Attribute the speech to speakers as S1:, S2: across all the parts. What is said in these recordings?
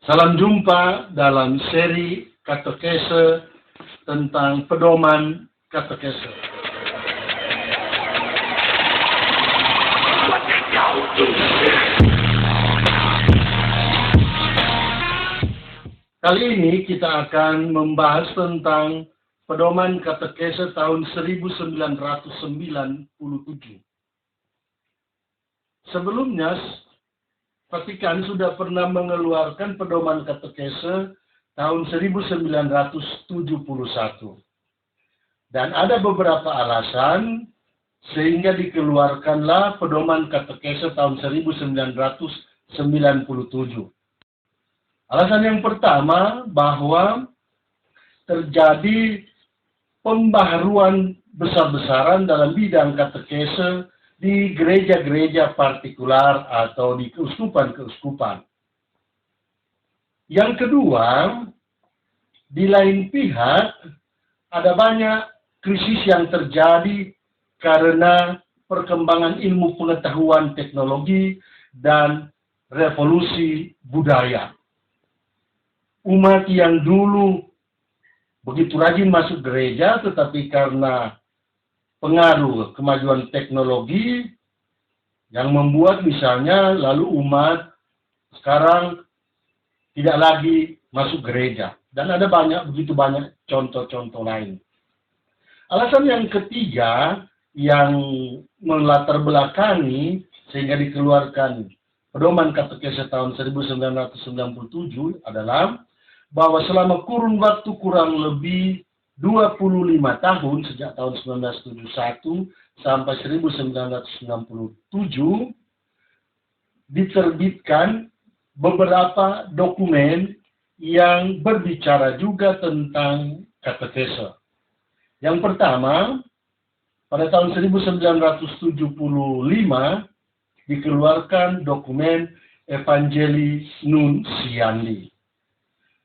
S1: Salam jumpa dalam seri katekese tentang pedoman katekese. Kali ini kita akan membahas tentang pedoman katekese tahun 1997. Sebelumnya, Vatikan sudah pernah mengeluarkan pedoman katekese tahun 1971. Dan ada beberapa alasan sehingga dikeluarkanlah pedoman katekese tahun 1997. Alasan yang pertama bahwa terjadi pembaharuan besar-besaran dalam bidang katekese di gereja-gereja partikular atau di keuskupan-keuskupan. Yang kedua, di lain pihak, ada banyak krisis yang terjadi karena perkembangan ilmu pengetahuan teknologi dan revolusi budaya. Umat yang dulu begitu rajin masuk gereja, tetapi karena pengaruh kemajuan teknologi yang membuat misalnya lalu umat sekarang tidak lagi masuk gereja. Dan ada begitu banyak contoh-contoh lain. Alasan yang ketiga yang melatar belakangi sehingga dikeluarkan pedoman katekese tahun 1997 adalah bahwa selama kurun waktu kurang lebih 25 tahun sejak tahun 1971 sampai 1997 diterbitkan beberapa dokumen yang berbicara juga tentang katekese. Yang pertama, pada tahun 1975 dikeluarkan dokumen Evangelii Nuntiandi.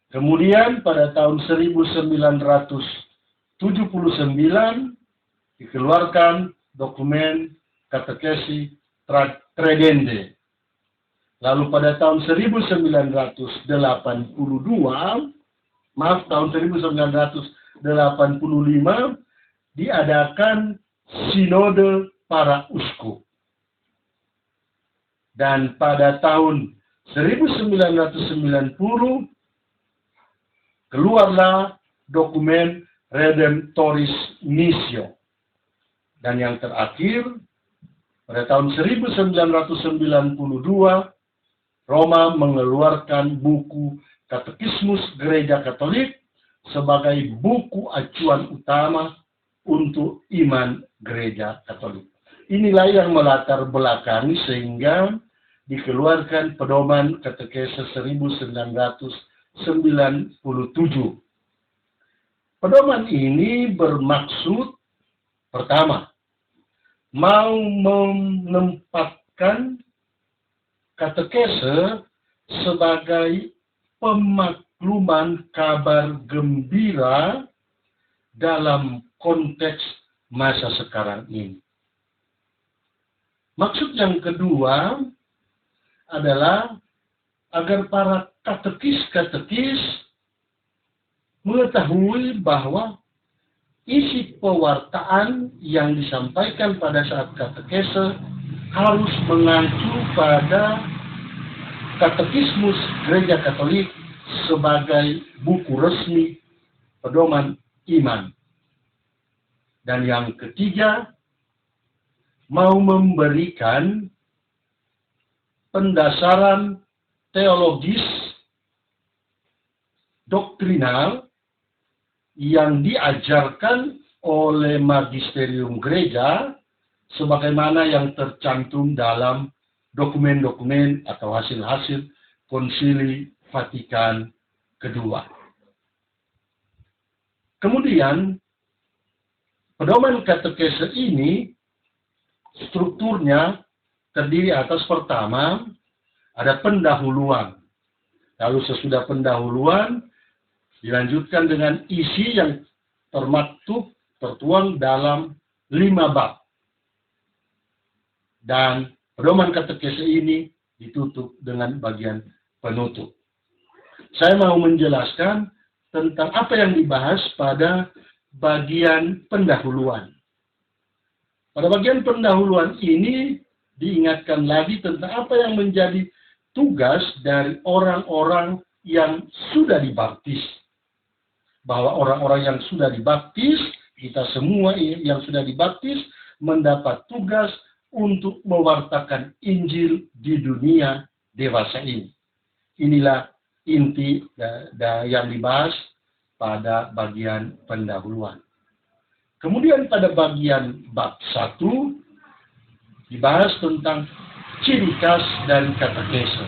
S1: Kemudian pada tahun 1979 dikeluarkan dokumen katekesi Tridente. Lalu pada tahun 1985 diadakan Sinode para Uskup. Dan pada tahun 1990 keluarlah dokumen Redemptoris Missio. Dan yang terakhir, pada tahun 1992, Roma mengeluarkan buku Katekismus Gereja Katolik sebagai buku acuan utama untuk iman Gereja Katolik. Inilah yang melatar belakangi sehingga dikeluarkan pedoman katekese 1997. Pedoman ini bermaksud pertama, mau menempatkan katekese sebagai pemakluman kabar gembira dalam konteks masa sekarang ini. Maksud yang kedua adalah agar para katekis mengetahui bahwa isi pewartaan yang disampaikan pada saat katekese harus mengacu pada Katekismus Gereja Katolik sebagai buku resmi pedoman iman. Dan yang ketiga, mau memberikan pendasaran teologis doktrinal yang diajarkan oleh magisterium gereja sebagaimana yang tercantum dalam dokumen-dokumen atau hasil-hasil Konsili Vatikan kedua. Kemudian, pedoman katekese ini strukturnya terdiri atas pertama, ada pendahuluan. Lalu sesudah pendahuluan, dilanjutkan dengan isi yang tertuang dalam 5 bab. Dan pedoman katekese ini ditutup dengan bagian penutup. saya mau menjelaskan tentang apa yang dibahas pada bagian pendahuluan. Pada bagian pendahuluan ini diingatkan lagi tentang apa yang menjadi tugas dari orang-orang yang sudah dibaptis. Bahwa orang-orang yang sudah dibaptis, kita semua yang sudah dibaptis, mendapat tugas untuk mewartakan Injil di dunia dewasa ini. Inilah inti yang dibahas pada bagian pendahuluan. Kemudian pada bagian bab 1 dibahas tentang ciri khas dari katekese.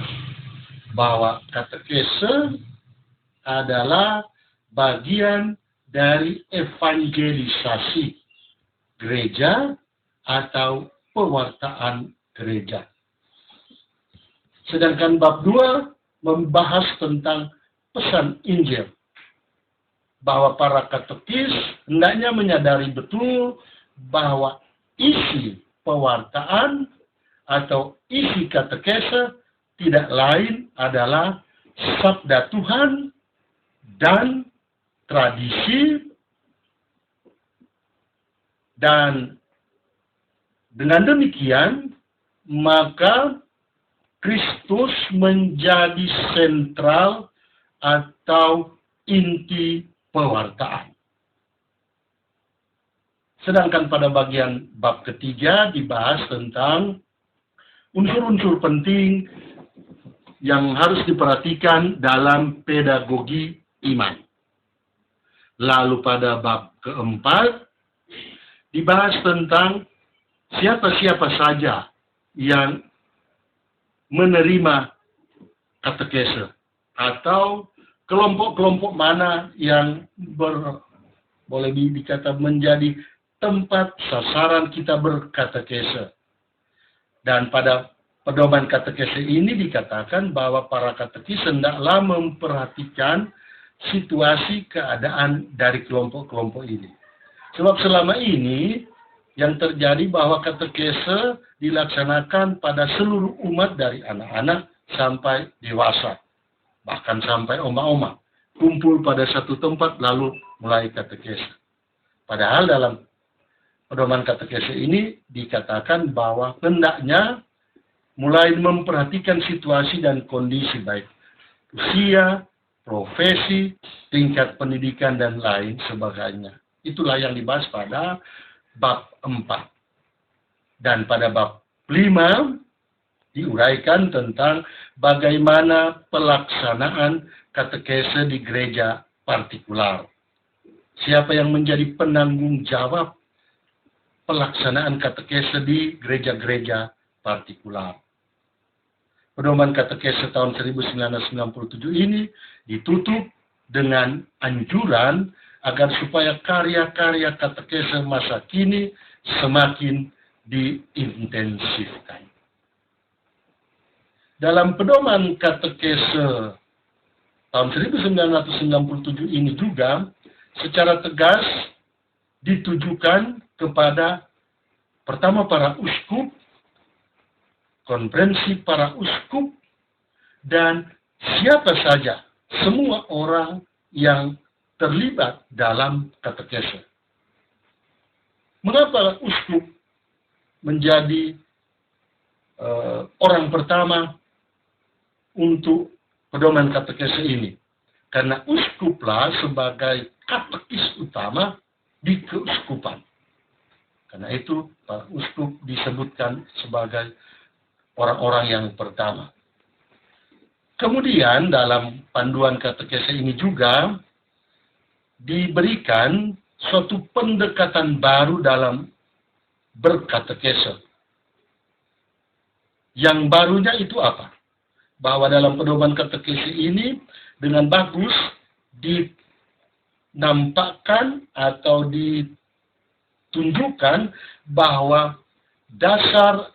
S1: Bahwa katekese adalah bagian dari evangelisasi gereja atau pewartaan gereja. Sedangkan bab 2 membahas tentang pesan Injil. Bahwa para katekis hendaknya menyadari betul bahwa isi pewartaan atau isi katekese tidak lain adalah sabda Tuhan dan tradisi, dan dengan demikian maka Kristus menjadi sentral atau inti pewartaan. Sedangkan pada bagian bab ketiga dibahas tentang unsur-unsur penting yang harus diperhatikan dalam pedagogi iman. Lalu pada bab keempat dibahas tentang siapa-siapa saja yang menerima katekese atau kelompok-kelompok mana yang boleh dikata menjadi tempat sasaran kita berkatekese. Dan pada pedoman katekese ini dikatakan bahwa para katekis hendaklah memperhatikan situasi keadaan dari kelompok-kelompok ini. Sebab selama ini yang terjadi bahwa katekese dilaksanakan pada seluruh umat dari anak-anak sampai dewasa. Bahkan sampai oma-oma. Kumpul pada satu tempat lalu mulai katekese. Padahal dalam pedoman katekese ini dikatakan bahwa hendaknya mulai memperhatikan situasi dan kondisi baik usia, profesi, tingkat pendidikan, dan lain sebagainya. Itulah yang dibahas pada bab 4. Dan pada bab 5 diuraikan tentang bagaimana pelaksanaan katekese di gereja partikular. Siapa yang menjadi penanggung jawab pelaksanaan katekese di gereja-gereja partikular. Pedoman katekese tahun 1997 ini ditutup dengan anjuran agar supaya karya-karya katekese masa kini semakin diintensifkan. Dalam pedoman katekese tahun 1997 ini juga secara tegas ditujukan kepada pertama para uskup, konferensi para uskup, dan siapa saja, semua orang yang terlibat dalam katekese. Mengapa uskup menjadi orang pertama untuk pedoman katekese ini? Karena uskuplah sebagai katekis utama di keuskupan. Karena itu para uskup disebutkan sebagai orang-orang yang pertama. Kemudian dalam panduan katekese ini juga diberikan suatu pendekatan baru dalam berkatekese. Yang barunya itu apa? Bahwa dalam pedoman katekese ini dengan bagus dinampakkan atau ditunjukkan bahwa dasar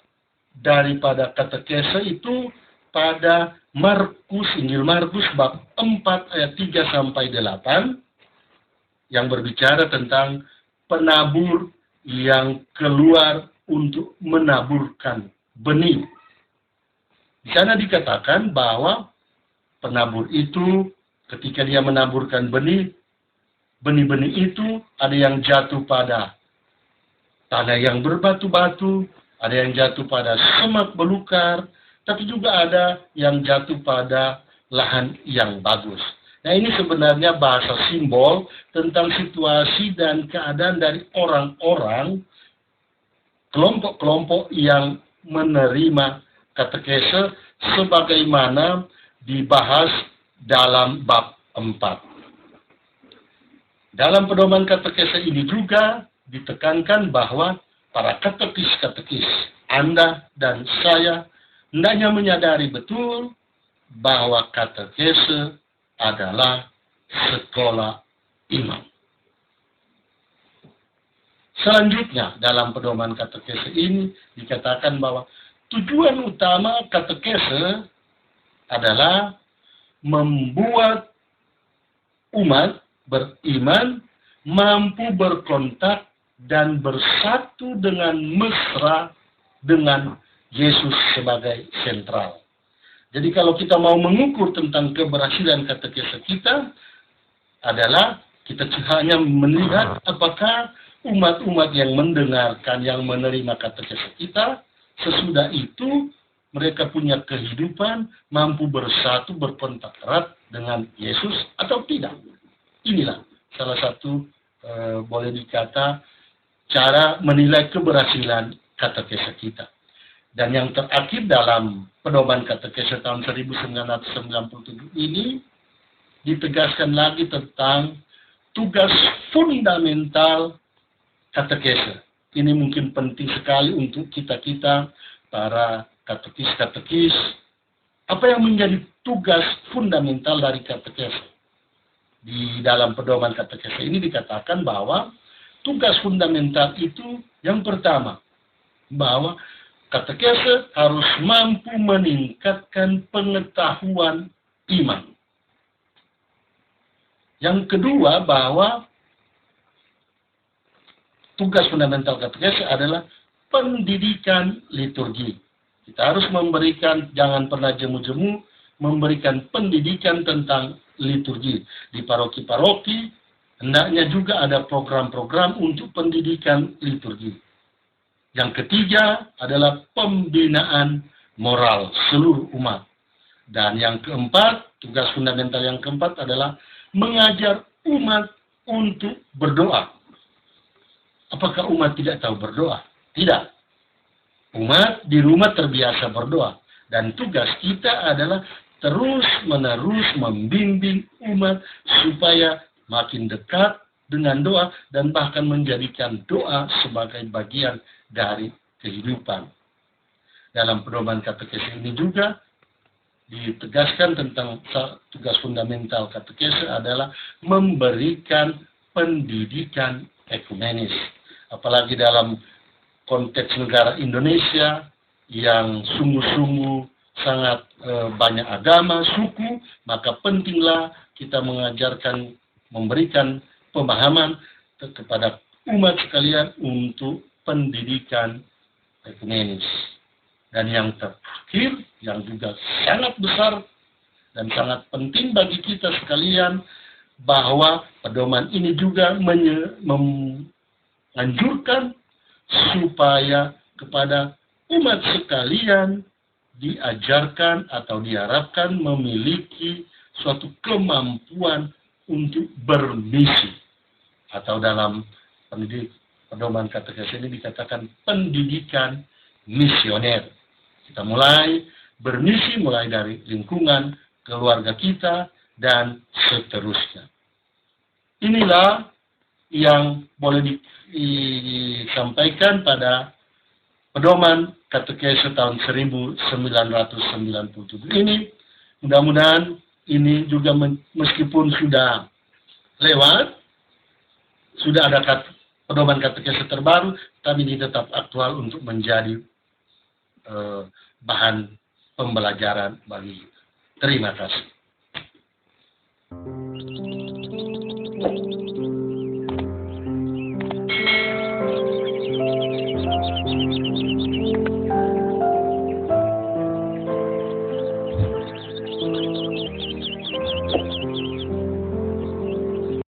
S1: daripada katekese itu pada Injil Markus bab 4 ayat 3 sampai 8 yang berbicara tentang penabur yang keluar untuk menaburkan benih. Di sana dikatakan bahwa penabur itu ketika dia menaburkan benih-benih itu ada yang jatuh pada tanah yang berbatu-batu, ada yang jatuh pada semak belukar, tapi juga ada yang jatuh pada lahan yang bagus. Nah, ini sebenarnya bahasa simbol tentang situasi dan keadaan dari orang-orang, kelompok-kelompok yang menerima katekese sebagaimana dibahas dalam bab 4. Dalam pedoman katekese ini juga ditekankan bahwa para katekis-katekis, Anda dan saya, hendaknya menyadari betul bahwa katekese adalah sekolah iman. Selanjutnya, dalam pedoman katekese ini dikatakan bahwa tujuan utama katekese adalah membuat umat beriman mampu berkontak dan bersatu dengan mesra dengan Yesus sebagai sentral. Jadi kalau kita mau mengukur tentang keberhasilan katekese kita adalah kita hanya melihat apakah umat-umat yang mendengarkan, yang menerima katekese kita, sesudah itu mereka punya kehidupan, mampu bersatu, berkontak erat dengan Yesus atau tidak. Inilah salah satu boleh dikata cara menilai keberhasilan katekese kita. Dan yang terakhir dalam pedoman katekese tahun 1997 ini ditegaskan lagi tentang tugas fundamental katekese. Ini mungkin penting sekali untuk kita-kita para katekis-katekis. Apa yang menjadi tugas fundamental dari katekese? Di dalam pedoman katekese ini dikatakan bahwa tugas fundamental itu yang pertama, bahwa katekese harus mampu meningkatkan pengetahuan iman. Yang kedua, bahwa tugas fundamental katekese adalah pendidikan liturgi. Kita harus memberikan, jangan pernah jemu-jemu, memberikan pendidikan tentang liturgi. Di paroki-paroki, hendaknya juga ada program-program untuk pendidikan liturgi. Yang ketiga adalah pembinaan moral seluruh umat. Dan yang keempat, tugas fundamental yang keempat adalah mengajar umat untuk berdoa. Apakah umat tidak tahu berdoa? Tidak. Umat di rumah terbiasa berdoa. Dan tugas kita adalah terus-menerus membimbing umat supaya makin dekat dengan doa dan bahkan menjadikan doa sebagai bagian dari kehidupan. Dalam pedoman katekese ini juga ditegaskan tentang tugas fundamental katekese adalah memberikan pendidikan ekumenis. Apalagi dalam konteks negara Indonesia yang sungguh-sungguh sangat banyak agama, suku, maka pentinglah kita mengajarkan, memberikan pemahaman kepada umat sekalian untuk pendidikan ekumenis. Dan yang terakhir, yang juga sangat besar dan sangat penting bagi kita sekalian, bahwa pedoman ini juga menganjurkan supaya kepada umat sekalian diajarkan atau diharapkan memiliki suatu kemampuan untuk bermisi. Atau dalam pedoman katekese ini dikatakan pendidikan misioner. Kita mulai bermisi mulai dari lingkungan, keluarga kita, dan seterusnya. Inilah yang boleh disampaikan pada pedoman katekese tahun 1997 ini. Mudah-mudahan ini juga meskipun sudah lewat, sudah ada pedoman katekese terbaru, tapi ini tetap aktual untuk menjadi bahan pembelajaran bagi kita. Terima kasih.